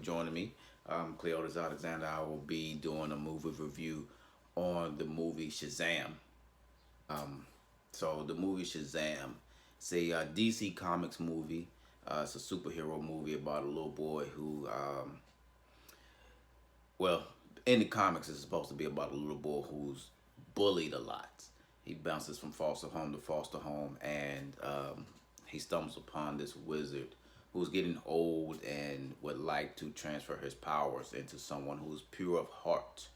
joining me. Cleotis Alexander. I will be doing a movie review on the movie Shazam. So the movie Shazam, it's a DC Comics movie. It's a superhero movie about a little boy who, well, in the comics, it's supposed to be about a little boy who's bullied a lot. He bounces from foster home to foster home, and he stumbles upon this wizard who's getting old and would like to transfer his powers into someone who's pure of heart.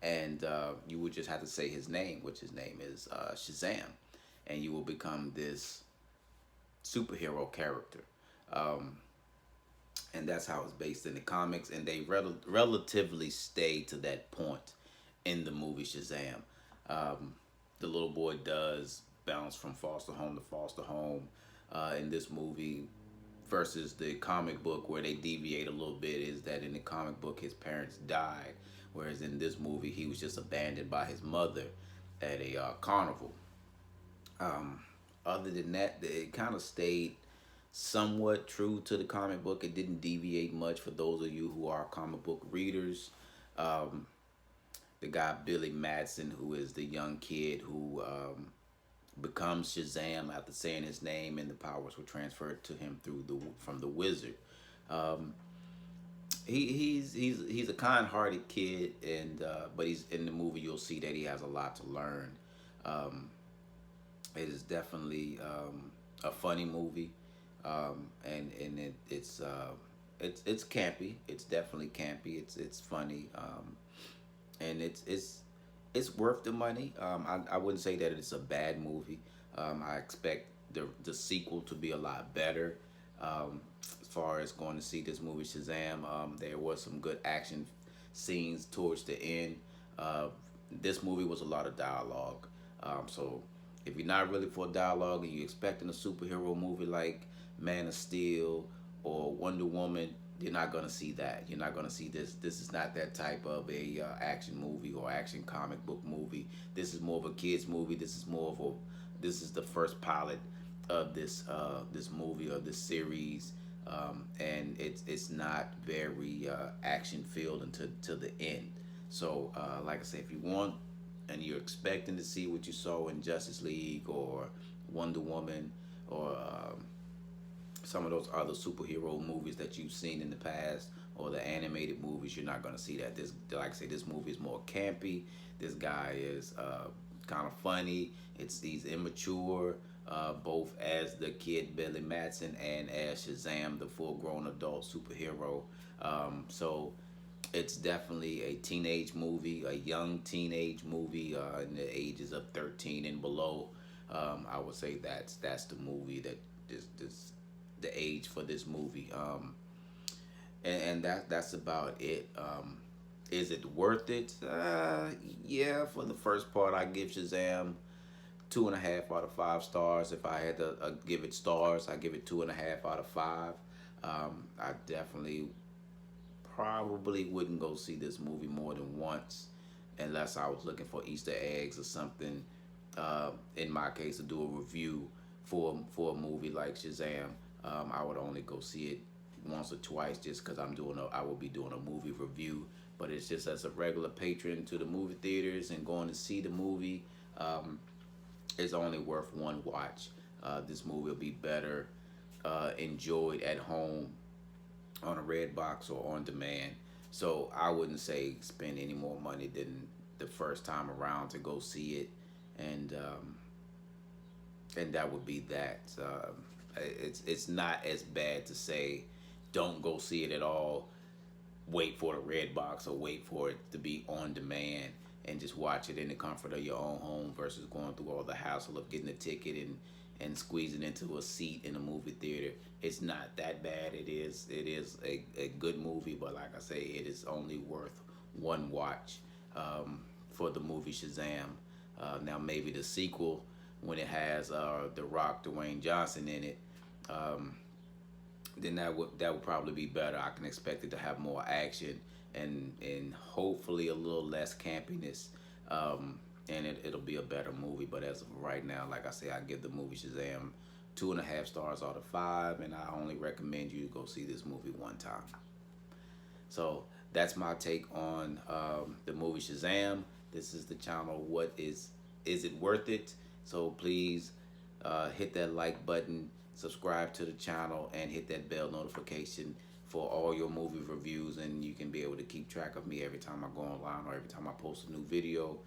And you would just have to say his name, which his name is Shazam, and you will become this superhero character. Um, and that's how it's based in the comics, and they relatively stay to that point in the movie Shazam. Um, the little boy does bounce from foster home to foster home in this movie versus the comic book, where they deviate a little bit, is that in the comic book his parents died, whereas in this movie he was just abandoned by his mother at a carnival. um, Other than that, it kind of stayed somewhat true to the comic book. It didn't deviate much for those of you who are comic book readers. um, the guy Billy Madsen, who is the young kid who becomes Shazam after saying his name, and the powers were transferred to him through the from the wizard. Um, he's a kind-hearted kid, and but he's in the movie. You'll see that he has a lot to learn. Um, it is definitely a funny movie, and it's campy. It's definitely campy. It's funny, and it's worth the money. I wouldn't say that it's a bad movie. I expect the sequel to be a lot better. As far as going to see this movie Shazam, there was some good action scenes towards the end. Uh, this movie was a lot of dialogue. So if you're not really for dialogue and you're expecting a superhero movie like Man of Steel or Wonder Woman, you're not gonna see that. You're not gonna see this. This is not that type of a action movie or action comic book movie. This is more of a kids movie. This is more of a. This is the first pilot of this movie or this series, and it's not very action filled until to the end. So, like I said, if you want and you're expecting to see what you saw in Justice League or Wonder Woman or some of those other superhero movies that you've seen in the past or the animated movies, you're not going to see that. This, like I say, this movie is more campy. This guy is kind of funny. He's immature, both as the kid Billy Madsen and as Shazam, the full-grown adult superhero. So it's definitely a teenage movie, a young teenage movie in the ages of 13 and below. I would say that's the movie that this the age for this movie. And that's about it. Is it worth it? Yeah, for the first part, I give Shazam 2.5 out of 5 stars. If I had to give it stars, I give it 2.5 out of 5. I definitely probably wouldn't go see this movie more than once unless I was looking for Easter eggs or something. In my case, to do a review for a movie like Shazam, I would only go see it once or twice just because I will be doing a movie review. But it's just as a regular patron to the movie theaters and going to see the movie, it's only worth one watch. This movie will be better enjoyed at home on a red box or on demand. So I wouldn't say spend any more money than the first time around to go see it, and that would be that. It's not as bad to say don't go see it at all. Wait for the red box or wait for it to be on demand and just watch it in the comfort of your own home versus going through all the hassle of getting a ticket and squeezing into a seat in a movie theater. It's not that bad. It is a good movie, but like I say, it is only worth one watch for the movie Shazam. Now maybe the sequel, when it has The Rock, Dwayne Johnson in it, um, then that would probably be better. I can expect it to have more action and hopefully a little less campiness. And it'll be a better movie. But as of right now, like I say, I give the movie Shazam 2.5 stars out of 5, and I only recommend you to go see this movie one time. So that's my take on the movie Shazam. This is the channel. What is it worth it? So please hit that like button, subscribe to the channel, and hit that bell notification for all your movie reviews, and you can be able to keep track of me every time I go online or every time I post a new video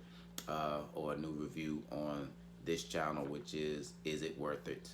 or a new review on this channel, which is It Worth It?